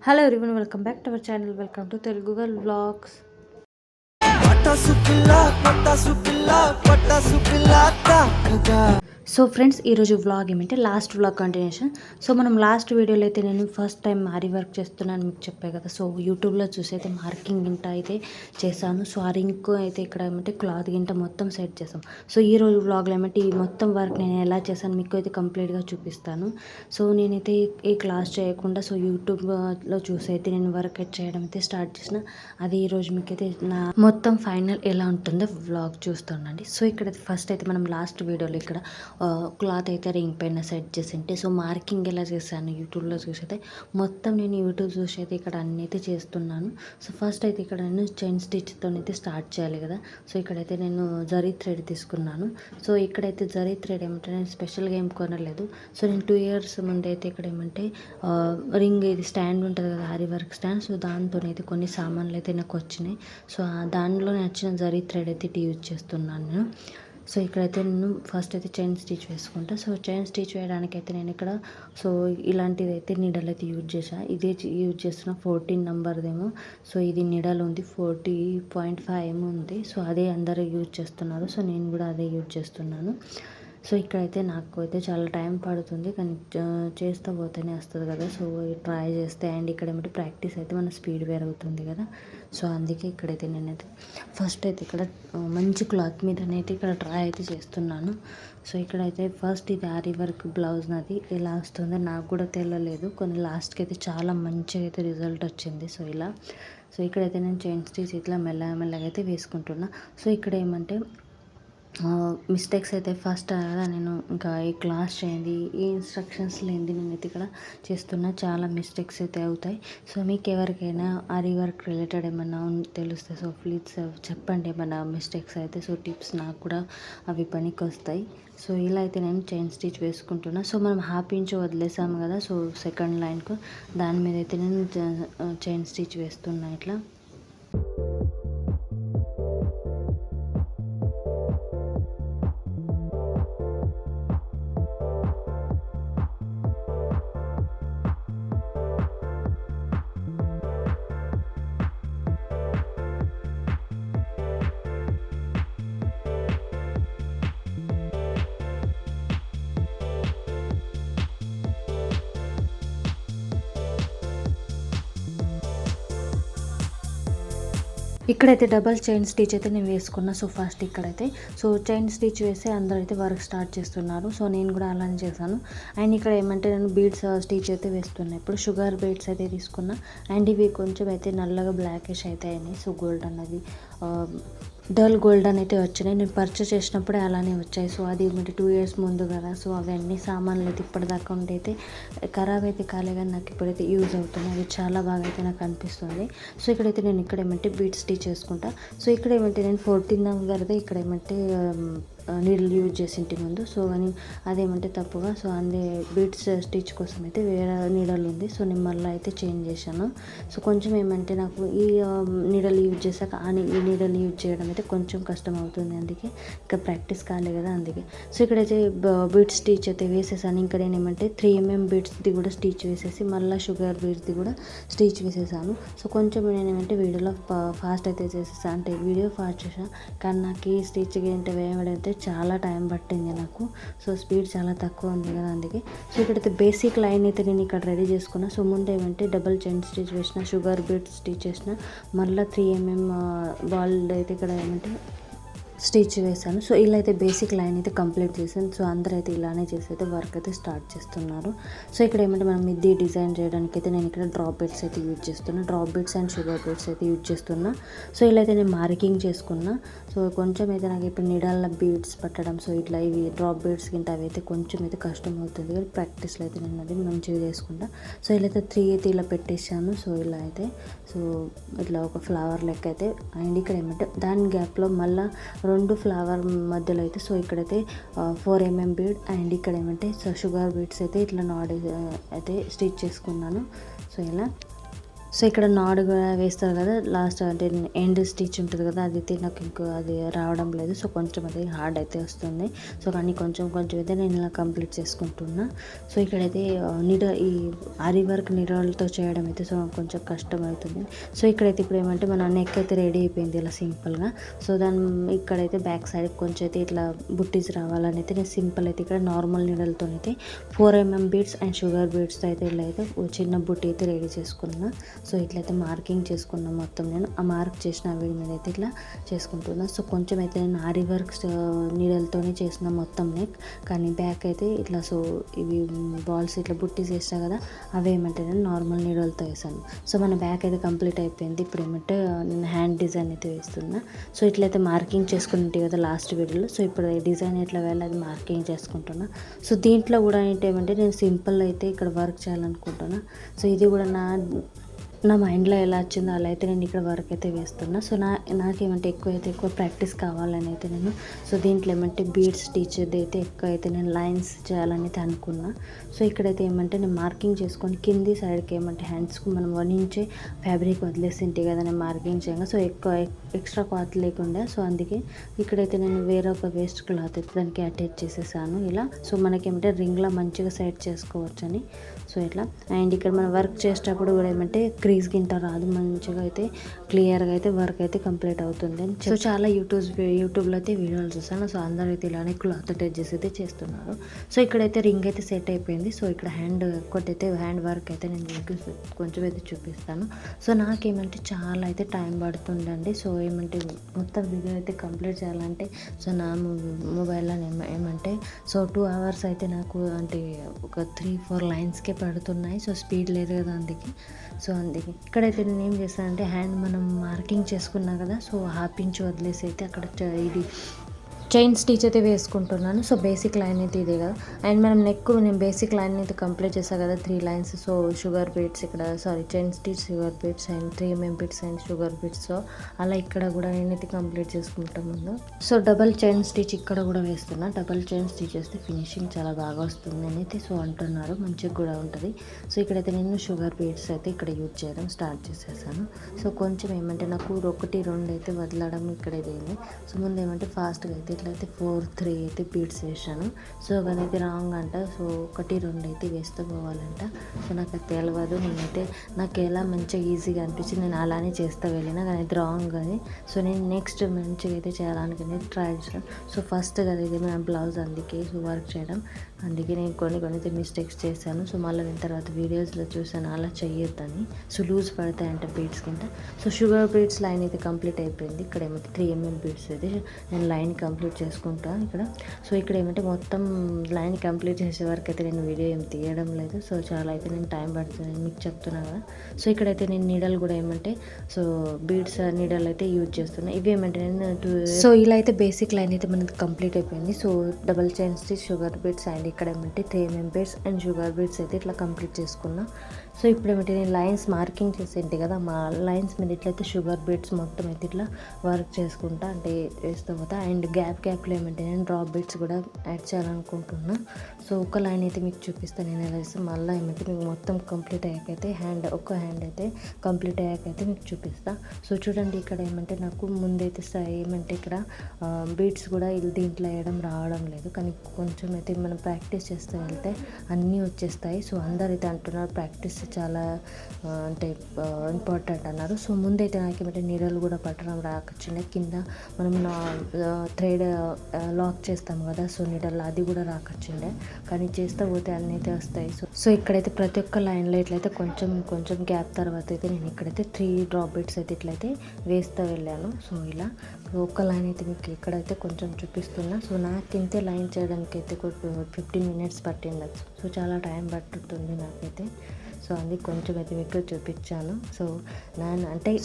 Hello everyone, welcome back to our channel. Welcome to Telugu girl vlogs. So friends, ఈరోజు vlog ఏమంటే last vlog continuation. So మనం last వీడియోలో అయితే నేను first time ary work చేస్తున్నాను మీకు చెప్పే కదా. సో యూట్యూబ్లో చూసి అయితే మార్కింగ్ గింట అయితే చేశాను. సో ఆ రింక్ అయితే ఇక్కడ ఏమంటే క్లాత్ గింట మొత్తం సెట్ చేసాం. సో ఈరోజు వ్లాగ్లో ఏమంటే ఈ మొత్తం వర్క్ నేను ఎలా చేశాను మీకు అయితే కంప్లీట్గా చూపిస్తాను. సో నేనైతే ఏ క్లాస్ చేయకుండా సో యూట్యూబ్లో చూసి అయితే నేను వర్క్ చేయడం అయితే స్టార్ట్ చేసిన. అది ఈరోజు మీకైతే నా మొత్తం ఫైనల్ ఎలా ఉంటుందో వ్లాగ్ చూస్తుండండి. సో ఇక్కడ ఫస్ట్ అయితే మనం లాస్ట్ వీడియోలో ఇక్కడ క్లాత్ అయితే రింగ్ పైన సెట్ చేసి ఉంటే సో మార్కింగ్ ఎలా చేశాను యూట్యూబ్లో చూసి అయితే మొత్తం నేను యూట్యూబ్ చూసి అయితే ఇక్కడ అన్నీ అయితే చేస్తున్నాను. సో ఫస్ట్ అయితే ఇక్కడ నేను చైన్ స్టిచ్తో అయితే స్టార్ట్ చేయాలి కదా. సో ఇక్కడైతే నేను జరీ థ్రెడ్ తీసుకున్నాను. సో ఇక్కడైతే జరీ థ్రెడ్ ఏమంటే నేను స్పెషల్గా ఏం కొనలేదు. సో నేను 2 years ముందు అయితే ఇక్కడ ఏమంటే రింగ్ ఇది స్టాండ్ ఉంటుంది కదా, ఆరీ వర్క్ స్టాండ్. సో దాంతోనైతే కొన్ని సామాన్లు అయితే నాకు వచ్చినాయి. సో దానిలో నచ్చిన జరీ థ్రెడ్ అయితే యూజ్ చేస్తున్నాను నేను. సో ఇక్కడైతే నేను ఫస్ట్ అయితే చైన్ స్టిచ్ వేసుకుంటా. సో చైన్ స్టిచ్ వేయడానికైతే నేను ఇక్కడ సో ఇలాంటిది అయితే నీడల్ అయితే యూజ్ చేసా. ఇదే యూజ్ చేస్తున్న 14 నెంబర్దేమో. సో ఇది నీడల్ ఉంది 40.5 ఉంది. సో అదే అందరూ యూజ్ చేస్తున్నారు. సో నేను కూడా అదే యూజ్ చేస్తున్నాను. సో ఇక్కడైతే నాకు అయితే చాలా టైం పడుతుంది, కానీ చేస్తూ పోతేనే వస్తుంది కదా. సో ట్రై చేస్తే అండ్ ఇక్కడ ఏమిటి ప్రాక్టీస్ అయితే మన స్పీడ్ పెరుగుతుంది కదా. సో అందుకే ఇక్కడైతే నేనైతే ఫస్ట్ అయితే ఇక్కడ మంచి క్లాత్ మీదనైతే ఇక్కడ ట్రై అయితే చేస్తున్నాను. సో ఇక్కడైతే ఫస్ట్ ఇది ఆరీ వర్క్ బ్లౌజ్ నాది ఎలా వస్తుందో నాకు కూడా తెలియలేదు. కొన్ని లాస్ట్కి అయితే చాలా మంచిగా అయితే రిజల్ట్ వచ్చింది. సో ఇలా సో ఇక్కడైతే నేను చైన్ స్టిచ్ ఇట్లా మెల్లగా అయితే వేసుకుంటున్నా. సో ఇక్కడ ఏమంటే మిస్టేక్స్ అయితే ఫస్ట్ కదా నేను ఇంకా ఈ క్లాస్ చేయండి ఈ ఇన్స్ట్రక్షన్స్ లేనిది నేనైతే ఇక్కడ చేస్తున్నా. చాలా మిస్టేక్స్ అయితే అవుతాయి. సో మీకు ఎవరికైనా ఆరీ వర్క్ రిలేటెడ్ ఏమన్నా తెలిస్తే సో ప్లీజ్ చెప్పండి ఏమన్నా మిస్టేక్స్ అయితే. సో టిప్స్ నాకు కూడా అవి పనికి వస్తాయి. సో ఇలా అయితే నేను చైన్ స్టిచ్ వేసుకుంటున్నా. సో మనం హాఫ్ ఇంచ్ వదిలేసాము కదా. సో సెకండ్ లైన్కు దాని మీద అయితే నేను చైన్ స్టిచ్ వేస్తున్నా ఇట్లా. ఇక్కడైతే డబల్ చైన్ స్టిచ్ అయితే నేను వేసుకున్నా. సో ఫస్ట్ ఇక్కడైతే సో చైన్ స్టిచ్ వేసి అందరూ అయితే వర్క్ స్టార్ట్ చేస్తున్నారు. సో నేను కూడా అలానే చేశాను. అండ్ ఇక్కడ ఏమంటే నేను బీడ్స్ స్టిచ్ అయితే వేస్తున్నా. ఇప్పుడు షుగర్ బీడ్స్ అయితే తీసుకున్నా. అండ్ ఇవి కొంచెం అయితే నల్లగా బ్లాకిష్ అయితే అయినాయి. సో గోల్డ్ అన్నది డల్ గోల్డెన్ అయితే వచ్చినాయి. నేను పర్చేస్ చేసినప్పుడే అలానే వచ్చాయి. సో అది ఏమంటే 2 years ముందు కదా. సో అవన్నీ సామాన్లు అయితే ఇప్పటిదాకా ఉంటే ఖరాబ్ అయితే కాలే, కానీ నాకు ఇప్పుడైతే యూజ్ అవుతుంది. అది చాలా బాగా అయితే నాకు అనిపిస్తుంది. సో ఇక్కడైతే నేను ఇక్కడ ఏమంటే బీట్ స్టిచ్ చేసుకుంటా. సో ఇక్కడ ఏమంటే నేను 14 నెంబర్దే ఇక్కడ ఏమంటే నీడిల్ యూజ్ చేసింటి ముందు. సో కానీ అదేమంటే తప్పుగా సో అందే బీట్స్ స్టిచ్ కోసం అయితే వేరే నీడల్ ఉంది. సో నేను మళ్ళీ అయితే చేంజ్ చేశాను. సో కొంచెం ఏమంటే నాకు ఈ నీడల్ యూజ్ చేశాక ఈ నీడల్ యూజ్ చేయడం అయితే కొంచెం కష్టం అవుతుంది. అందుకే ఇంకా ప్రాక్టీస్ కాలే కదా అందుకే. సో ఇక్కడైతే బీట్స్ స్టిచ్ అయితే వేసేసాను. ఇక్కడ ఏమంటే 3mm బీట్స్ది కూడా స్టిచ్ వేసేసి మళ్ళీ షుగర్ బీట్స్ది కూడా స్టిచ్ వేసేసాను. సో కొంచెం నేను ఏమంటే వీడియోలో ఫాస్ట్ అయితే చేసేసాను, అంటే వీడియో ఫాస్ట్ చేసాను. కానీ నాకు ఈ స్టిచ్ ఏంటంటే వేయడం అయితే చాలా టైం పట్టింది నాకు. సో స్పీడ్ చాలా తక్కువ ఉంది కదా అందుకే. సో ఇక్కడైతే బేసిక్ లైన్ అయితే నేను ఇక్కడ రెడీ చేసుకున్నా. సో ముందు ఏమంటే డబల్ చైన్ స్టిచ్ వేసిన, షుగర్ బీట్ స్టిచ్ చేసిన, మళ్ళీ 3mm బాల్ అయితే ఇక్కడ ఏమంటే స్టిచ్ వేసాను. సో ఇలా అయితే బేసిక్ లైన్ అయితే కంప్లీట్ చేశాను. సో అందరూ అయితే ఇలానే చేసి అయితే వర్క్ అయితే స్టార్ట్ చేస్తున్నారు. సో ఇక్కడ ఏమంటే మనం ఇది డిజైన్ చేయడానికి అయితే నేను ఇక్కడ డ్రాప్ బీట్స్ అయితే యూజ్ చేస్తున్నా. Drop beads and sugar beads అయితే యూజ్ చేస్తున్నా. సో ఇలా అయితే నేను మార్కింగ్ చేసుకున్నా. సో కొంచెం అయితే నాకు ఇప్పుడు నిడాల బీడ్స్ పట్టడం సో ఇట్లా ఇవి డ్రాప్ బీడ్స్ కింద అవి అయితే కొంచెం అయితే కష్టం అవుతుంది, కానీ ప్రాక్టీస్లో అయితే నేను అది మంచిగా చేసుకుంటా. సో ఇలా అయితే 3 అయితే ఇలా పెట్టేసాను. సో ఇలా అయితే సో ఇట్లా ఒక ఫ్లవర్ లెక్క అయితే. అండ్ ఇక్కడ ఏమంటే దాని గ్యాప్లో మళ్ళీ 2 ఫ్లవర్ మధ్యలో అయితే సో ఇక్కడైతే 4mm బీడ్ అండ్ ఇక్కడ ఏమంటే సో షుగర్ బీడ్స్ అయితే ఇట్లా నాడ్ అయితే స్టిచ్ చేసుకున్నాను. సో ఇలా సో ఇక్కడ నాడ్ కూడా వేస్తారు కదా లాస్ట్, అంటే ఎండ్ స్టిచ్ ఉంటుంది కదా, అది అయితే నాకు ఇంకో అది రావడం లేదు. సో కొంచెం అది హార్డ్ అయితే వస్తుంది. సో కానీ కొంచెం కొంచెం అయితే నేను ఇలా కంప్లీట్ చేసుకుంటున్నా. సో ఇక్కడైతే ఈ ఆరి వర్క్ నీడలతో చేయడం అయితే సో కొంచెం కష్టం అవుతుంది. సో ఇక్కడైతే ఇప్పుడు ఏమంటే మన నెక్ అయితే రెడీ అయిపోయింది ఇలా సింపుల్గా. సో ఇక్కడైతే బ్యాక్ సైడ్ కొంచెం అయితే ఇట్లా బుట్టీస్ రావాలని అయితే నేను సింపుల్ అయితే ఇక్కడ నార్మల్ నీడలతో అయితే 4mm బీడ్స్ అండ్ షుగర్ బీడ్స్తో అయితే ఇలా అయితే చిన్న బుట్టి అయితే రెడీ చేసుకున్నా. సో ఇట్లయితే మార్కింగ్ చేసుకున్నాం మొత్తం. నేను ఆ మార్క్ చేసిన వీడి మీద అయితే ఇట్లా చేసుకుంటున్నా. సో కొంచెం అయితే నేను ఆరి వర్క్ నీడలతోనే చేసిన మొత్తం నెక్, కానీ బ్యాక్ అయితే ఇట్లా సో ఇవి బాల్స్ ఇట్లా బుట్టీస్ వేస్తా కదా, అవి ఏమంటే నేను నార్మల్ నీడలతో వేసాను. సో మన బ్యాక్ అయితే కంప్లీట్ అయిపోయింది. ఇప్పుడు ఏమంటే నేను హ్యాండ్ డిజైన్ అయితే వేస్తున్నా. సో ఇట్లయితే మార్కింగ్ చేసుకుంటే కదా లాస్ట్ వీడియోలో. సో ఇప్పుడు డిజైన్ ఎట్లా వేయాలి అది మార్కింగ్ చేసుకుంటున్నా. సో దీంట్లో కూడా ఏంటంటే నేను సింపుల్ అయితే ఇక్కడ వర్క్ చేయాలనుకుంటున్నా. సో ఇది కూడా నా మైండ్లో ఎలా వచ్చిందో అలా అయితే నేను ఇక్కడ వర్క్ అయితే వేస్తున్నా. సో నాకేమంటే ఎక్కువ ప్రాక్టీస్ కావాలని అయితే నేను సో దీంట్లో ఏమంటే బీడ్స్ టీచర్ది అయితే ఎక్కువ అయితే నేను లైన్స్ చేయాలని అయితే అనుకున్నా. సో ఇక్కడైతే ఏమంటే నేను మార్కింగ్ చేసుకొని కింది సైడ్కి ఏమంటే హ్యాండ్స్కి మనం 1 ఇంచ్ ఫ్యాబ్రిక్ వదిలేసింటే కదా నేను మార్కింగ్ చేయగా, సో ఎక్స్ట్రా క్లాత్ లేకుండా. సో అందుకే ఇక్కడైతే నేను వేరే ఒక వేస్ట్ క్లాత్ అయితే దానికి అటాచ్ చేసేసాను ఇలా. సో మనకేమంటే రింగ్లో మంచిగా సెట్ చేసుకోవచ్చని. సో ఇట్లా అండ్ ఇక్కడ మనం వర్క్ చేసేటప్పుడు కూడా ఏమంటే క్రీజ్ గింట రాదు, మంచిగా అయితే క్లియర్గా అయితే వర్క్ అయితే కంప్లీట్ అవుతుంది. సో చాలా యూట్యూబ్లో అయితే వీడియోలు చూస్తాను. సో అందరూ అయితే ఇలానే క్లాత్ అటాచ్ చేసి అయితే చేస్తున్నారు. సో ఇక్కడైతే రింగ్ అయితే సెట్ అయిపోయింది. సో ఇక్కడ ఒకటైతే హ్యాండ్ వర్క్ అయితే నేను మీకు కొంచెం అయితే చూపిస్తాను. సో నాకేమంటే చాలా అయితే టైం పడుతుందండి. సో ఏమంటే మొత్తం వీడియో అయితే కంప్లీట్ చేయాలంటే సో నా మొబైల్లో ఏమంటే సో 2 hours అయితే నాకు అంటే ఒక 3-4 లైన్స్కే పడుతున్నాయి. సో స్పీడ్ లేదు కదా అందుకే. సో అందుకే ఇక్కడైతే నేను ఏం చేస్తానంటే హ్యాండ్ మనం మార్కింగ్ చేసుకున్నా కదా, సో హాఫ్ ఇంచ్ వదిలేసి అయితే అక్కడ ఇది చైన్ స్టిచ్ అయితే వేసుకుంటున్నాను. సో బేసిక్ లైన్ అయితే ఇదే కదా. అండ్ నేను బేసిక్ లైన్ అయితే కంప్లీట్ చేస్తాను కదా 3 లైన్స్. సో షుగర్ బీడ్స్ ఇక్కడ chain stitch, sugar beads and 3mm beads and sugar beads. So అలా ఇక్కడ కూడా నేనైతే కంప్లీట్ చేసుకుంటాను ముందు. సో డబల్ చైన్ స్టిచ్ ఇక్కడ కూడా వేస్తున్నా. డబల్ చైన్ స్టిచ్ వేస్తే ఫినిషింగ్ చాలా బాగా వస్తుంది అని అయితే సో అంటున్నారు, మంచిగా కూడా ఉంటుంది. సో ఇక్కడైతే నేను షుగర్ బీడ్స్ అయితే ఇక్కడ యూజ్ చేయడం స్టార్ట్ చేసేసాను. సో కొంచెం ఏమంటే నాకు 1-2 అయితే వదలడం ఇక్కడ ఇదేంది. సో ముందు ఏమంటే ఫాస్ట్గా అయితే ఇట్లయితే 4-3 అయితే బీడ్స్ వేసాను. సో అదైతే రాంగ్ అంట. సో 1-2 అయితే వేస్తూ పోవాలంట. సో నాకు అది తెలియదు. నాకు ఎలా మంచిగా ఈజీగా అనిపించింది నేను అలానే చేస్తూ వెళ్ళిన, కానీ అది రాంగ్ అని. సో నేను నెక్స్ట్ మంచిగా అయితే చేయాలనుకుని ట్రై చేసాను. సో ఫస్ట్ కదా ఇది నా బ్లౌజ్, అందుకే సో వర్క్ చేయడం, అందుకే నేను కొన్ని అయితే మిస్టేక్స్ చేశాను. సో మళ్ళీ నేను తర్వాత వీడియోస్లో చూసాను అలా చెయ్యొద్దని. సో లూజ్ పడతాయంట బీడ్స్ కింద. సో షుగర్ బీడ్స్ లైన్ అయితే కంప్లీట్ అయిపోయింది. ఇక్కడ ఏమంటే 3mm బీడ్స్ అయితే నేను లైన్ కంప్లీట్ చేసుకుంటాను ఇక్కడ. సో ఇక్కడ ఏమంటే మొత్తం లైన్ కంప్లీట్ చేసే వరకు అయితే నేను వీడియో ఏం తీయడం లేదు. సో చాలా అయితే నేను టైం పడుతుంది మీకు చెప్తున్నా కదా. సో ఇక్కడైతే నేను నీడలు కూడా ఏమంటే సో బీడ్స్ నీడలు అయితే యూజ్ చేస్తున్నాను. ఇవి ఏమంటే నేను సో ఇలా అయితే బేసిక్ లైన్ అయితే మనకి కంప్లీట్ అయిపోయింది. So double chain stitch, sugar beads and ఇక్కడ ఏమంటే 3mm beads and sugar beads అయితే ఇట్లా కంప్లీట్ చేసుకున్నా. సో ఇప్పుడు ఏమంటే నేను లైన్స్ మార్కింగ్ చేసేంటి కదా, మా లైన్స్ మీద ఇట్లయితే షుగర్ బీడ్స్ మొత్తం అయితే ఇట్లా వర్క్ చేసుకుంటా అంటే వేస్తూ పోతా. అండ్ గ్యాప్లో ఏమంటే నేను డ్రాప్ బీడ్స్ కూడా యాడ్ చేయాలనుకుంటున్నా. సో ఒక లైన్ అయితే మీకు చూపిస్తాను నేను ఎలా చేస్తాను. మళ్ళీ ఏమంటే మీకు మొత్తం కంప్లీట్ అయ్యాకైతే ఒక హ్యాండ్ అయితే కంప్లీట్ అయ్యాకైతే మీకు చూపిస్తా. సో చూడండి ఇక్కడ ఏమంటే నాకు ముందైతే ఏమంటే ఇక్కడ బీడ్స్ కూడా దీంట్లో వేయడం రావడం లేదు, కానీ కొంచెం అయితే మనం ప్రాక్టీస్ చేస్తూ వెళ్తే అన్నీ వచ్చేస్తాయి. సో అందరు అయితే అంటున్నారు ప్రాక్టీస్ చాలా అంటే ఇంపార్టెంట్ అన్నారు. సో ముందైతే నాకు ఏమంటే నీడలు కూడా పట్టడం రాకొచ్చిండే, కింద మనం థ్రెడ్ లాక్ చేస్తాం కదా సో నీడల్లో అది కూడా రాకొచ్చిండే, కానీ చేస్తూ పోతే అన్నీ అయితే వస్తాయి. సో ఇక్కడైతే ప్రతి ఒక్క లైన్లో ఇట్లయితే కొంచెం గ్యాప్ తర్వాత అయితే నేను ఇక్కడైతే 3 డ్రాప్ బీడ్స్ అయితే ఇట్లయితే వేస్తూ వెళ్ళాను. సో ఇలా ఒక్క లైన్ అయితే మీకు ఇక్కడైతే కొంచెం చూపిస్తున్నా. సో నాకు ఇంతే లైన్ చేయడానికి అయితే 15 minutes పట్టిండచ్చు. సో చాలా టైం పట్టుతుంది నాకైతే. సో అది కొంచెం అయితే మీకు చూపించాను. సో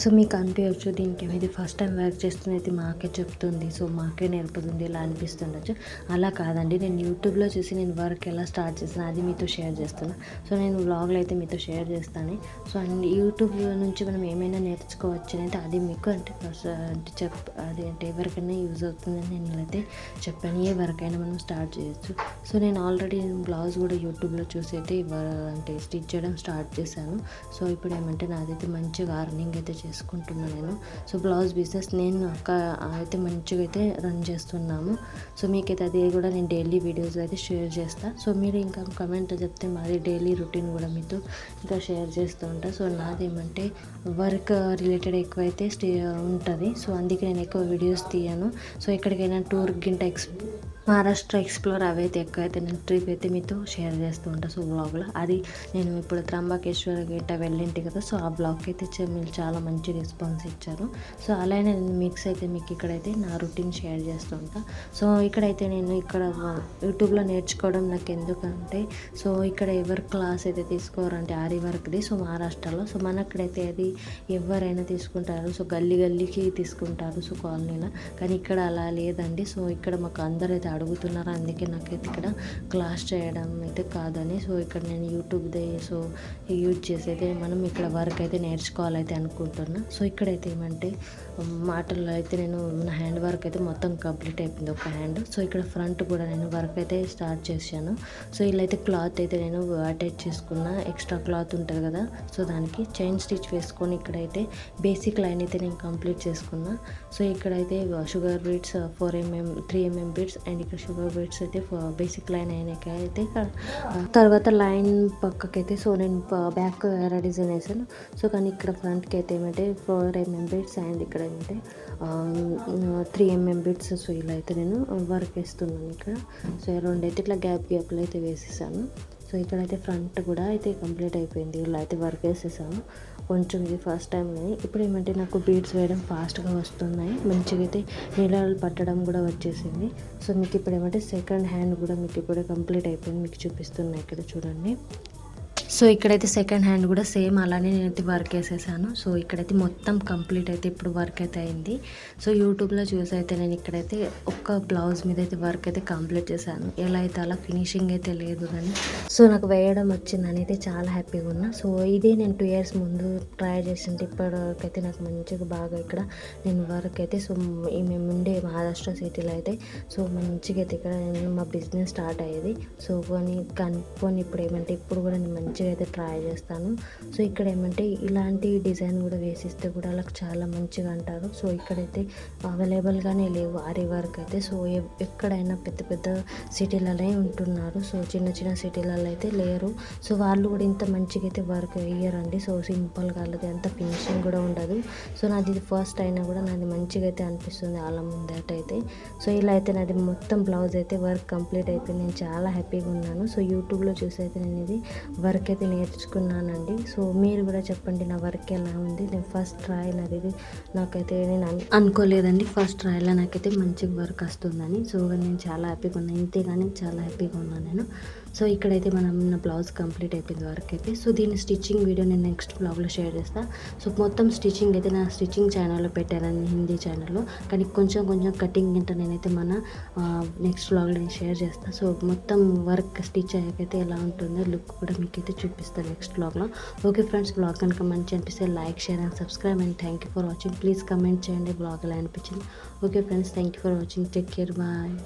సో మీకు అనిపించవచ్చు దీనికి ఇది ఫస్ట్ టైం వర్క్ చేస్తుంది అయితే మాకే చెప్తుంది, సో మాకే నేర్పుతుంది ఇలా అనిపిస్తుండొచ్చు. అలా కాదండి, నేను యూట్యూబ్లో చూసి నేను వర్క్ ఎలా స్టార్ట్ చేస్తాను అది మీతో షేర్ చేస్తాను. సో నేను వ్లాగ్లో అయితే మీతో షేర్ చేస్తాను. సో అండ్ యూట్యూబ్ నుంచి మనం ఏమైనా నేర్చుకోవచ్చు అయితే అది మీకు అంటే అది అంటే ఎవరికైనా యూజ్ అవుతుందని నేను అయితే చెప్పాను. ఏ వర్క్ అయినా మనం స్టార్ట్ చేయొచ్చు. సో నేను ఆల్రెడీ బ్లౌజ్ కూడా యూట్యూబ్లో చూసి అయితే అంటే స్టిచ్ చేయడం స్టార్ట్ స్టార్ట్ చేశాను. సో ఇప్పుడు ఏమంటే నాదైతే మంచిగా అర్నింగ్ అయితే చేసుకుంటున్నాను నేను. సో బ్లౌజ్ బిజినెస్ నేను అయితే మంచిగా అయితే రన్ చేస్తున్నాము. సో మీకైతే అది కూడా నేను డైలీ వీడియోస్ అయితే షేర్ చేస్తాను. సో మీరు ఇంకా కమెంట్ చెప్తే మాది డైలీ రొటీన్ కూడా మీతో ఇంకా షేర్ చేస్తూ ఉంటాను. సో నాదేమంటే వర్క్ రిలేటెడ్ ఎక్కువైతే ఉంటుంది. సో అందుకే నేను ఎక్కువ వీడియోస్ తీయను. సో ఎక్కడికైనా టూర్ గింట మహారాష్ట్ర ఎక్స్ప్లోర్ అవైతే ఎక్కువైతే నేను ట్రిప్ అయితే మీతో షేర్ చేస్తూ ఉంటాను. సో బ్లాగ్లో అది నేను ఇప్పుడు త్రంబకేశ్వర గేట వెళ్ళింటి కదా. సో ఆ బ్లాగ్కి అయితే మీరు చాలా మంచి రెస్పాన్స్ ఇచ్చారు. సో అలానే నేను మిక్స్ అయితే మీకు ఇక్కడైతే నా రొటీన్ షేర్ చేస్తూ ఉంటాను. సో ఇక్కడైతే నేను ఇక్కడ యూట్యూబ్లో నేర్చుకోవడం నాకు ఎందుకంటే సో ఇక్కడ ఎవరు క్లాస్ అయితే తీసుకోవారంటే ఆరి వర్క్ది. సో మహారాష్ట్రలో సో మనక్కడైతే అది ఎవరైనా తీసుకుంటారు. సో గల్లీకి తీసుకుంటారు. సో కాలనీలో కానీ ఇక్కడ అలా లేదండి. సో ఇక్కడ మాకు అందరూ అయితే అడుగుతున్నారు. అందుకే నాకైతే ఇక్కడ క్లాస్ చేయడం అయితే కాదని సో ఇక్కడ నేను యూట్యూబ్దే సో యూజ్ చేసి అయితే మనం ఇక్కడ వర్క్ అయితే నేర్చుకోవాలైతే అనుకుంటున్నా. సో ఇక్కడైతే ఏమంటే మాటల్లో అయితే నేను నా హ్యాండ్ వర్క్ అయితే మొత్తం కంప్లీట్ అయిపోయింది ఒక హ్యాండ్. సో ఇక్కడ ఫ్రంట్ కూడా నేను వర్క్ అయితే స్టార్ట్ చేశాను. సో ఇలా అయితే క్లాత్ అయితే నేను అటాచ్ చేసుకున్న ఎక్స్ట్రా క్లాత్ ఉంటుంది కదా. సో దానికి చైన్ స్టిచ్ వేసుకొని ఇక్కడైతే బేసిక్ లైన్ అయితే నేను కంప్లీట్ చేసుకున్నా. సో ఇక్కడైతే sugar beads 4mm 3mm beads and ఇక్కడ షుగర్ బీడ్స్ అయితే బేసిక్ లైన్ అయినాక అయితే తర్వాత లైన్ పక్కకైతే సో నేను బ్యాక్ వేరే డిజైన్ వేసాను. సో కానీ ఇక్కడ ఫ్రంట్కి అయితే ఏమంటే 4mm బీడ్స్ అండ్ ఇక్కడ ఏమంటే 3mm బీడ్స్. సో ఇలా అయితే నేను వర్క్ వేస్తున్నాను ఇక్కడ. సో రెండు అయితే ఇట్లా గ్యాప్లో అయితే వేసేసాను. సో ఇక్కడైతే ఫ్రంట్ కూడా అయితే కంప్లీట్ అయిపోయింది. ఇలా అయితే వర్క్ వేసేసాను. కొంచెం ఇది ఫస్ట్ టైం ఇప్పుడు ఏమంటే నాకు బీడ్స్ వేయడం ఫాస్ట్గా వస్తున్నాయి. మంచిగా అయితే నీళ్ళు పట్టడం కూడా వచ్చేసింది. సో మీకు ఇప్పుడు ఏమంటే సెకండ్ హ్యాండ్ కూడా మీకు ఇప్పుడే కంప్లీట్ అయిపోయింది. మీకు చూపిస్తున్నాయి ఇక్కడ చూడండి. సో ఇక్కడైతే సెకండ్ హ్యాండ్ కూడా సేమ్ అలానే నేనైతే వర్క్ వేసేసాను. సో ఇక్కడైతే మొత్తం కంప్లీట్ అయితే ఇప్పుడు వర్క్ అయితే అయింది. సో యూట్యూబ్లో చూసి అయితే నేను ఇక్కడైతే ఒక్క బ్లౌజ్ మీద అయితే వర్క్ అయితే కంప్లీట్ చేశాను. ఎలా అయితే అలా ఫినిషింగ్ అయితే లేదు కానీ సో నాకు వేయడం వచ్చిందని అయితే చాలా హ్యాపీగా ఉన్నా. సో ఇదే నేను 2 years ముందు ట్రై చేసింటే ఇప్పటివరకు అయితే నాకు మంచిగా బాగా ఇక్కడ నేను వర్క్ అయితే సో మేము ఉండే మహారాష్ట్ర సిటీలో అయితే సో మంచిగా అయితే ఇక్కడ నేను మా బిజినెస్ స్టార్ట్ అయ్యేది. సో కనుక్కొని ఇప్పుడు ఏమంటే ఇప్పుడు కూడా నేను మంచిగా అయితే ట్రై చేస్తాను. సో ఇక్కడ ఏమంటే ఇలాంటి డిజైన్ కూడా వేసిస్తే కూడా వాళ్ళకి చాలా మంచిగా అంటారు. సో ఇక్కడైతే అవైలబుల్గానే లేవు ఆరి వర్క్ అయితే. సో ఎక్కడైనా పెద్ద సిటీలలో ఉంటున్నారు. సో చిన్న సిటీలలో అయితే లేరు. సో వాళ్ళు కూడా ఇంత మంచిగా అయితే వర్క్ వేయరండి. సో సింపుల్గా వాళ్ళది అంత ఫినిషింగ్ కూడా ఉండదు. సో నాది ఇది ఫస్ట్ అయినా కూడా నాది మంచిగా అయితే అనిపిస్తుంది వాళ్ళ ముందటైతే. సో ఇలా అయితే నాది మొత్తం బ్లౌజ్ అయితే వర్క్ కంప్లీట్ అయిపోయింది. నేను చాలా హ్యాపీగా ఉన్నాను. సో యూట్యూబ్లో చూసి అయితే నేను ఇది వర్క్ అయితే నేర్చుకున్నానండి. సో మీరు కూడా చెప్పండి నా వర్క్ ఎలా ఉంది. నేను ఫస్ట్ ట్రై నాది నాకైతే నేను అనుకోలేదండి ఫస్ట్ ట్రైలో నాకైతే మంచిగా వర్క్ వస్తుందని. సో నేను చాలా హ్యాపీగా ఉన్నాను. ఇంతే కానీ చాలా హ్యాపీగా ఉన్నాను నేను. సో ఇక్కడైతే నా బ్లౌజ్ కంప్లీట్ అయిపోయింది వర్క్ అయితే. సో దీని స్టిచ్చింగ్ వీడియో నేను నెక్స్ట్ బ్లాగ్లో షేర్ చేస్తాను. సో మొత్తం స్టిచ్చింగ్ అయితే నా స్టిచ్చింగ్ ఛానల్లో పెట్టాను హిందీ ఛానల్లో. కానీ కొంచెం కటింగ్ అంటే నేనైతే మన నెక్స్ట్ బ్లాగ్లో నేను షేర్ చేస్తాను. సో మొత్తం వర్క్ స్టిచ్ అయ్యాకైతే ఎలా ఉంటుందో లుక్ కూడా మీకైతే చూపిస్తాను నెక్స్ట్ బ్లాగ్లో. ఓకే ఫ్రెండ్స్, బ్లాగ్ కనుక మంచి అనిపిస్తే like, share and subscribe and thank you for watching. Please comment చేయండి బ్లాగ్ ఎలా అనిపించింది. Okay friends, thank you for watching. Take care, bye.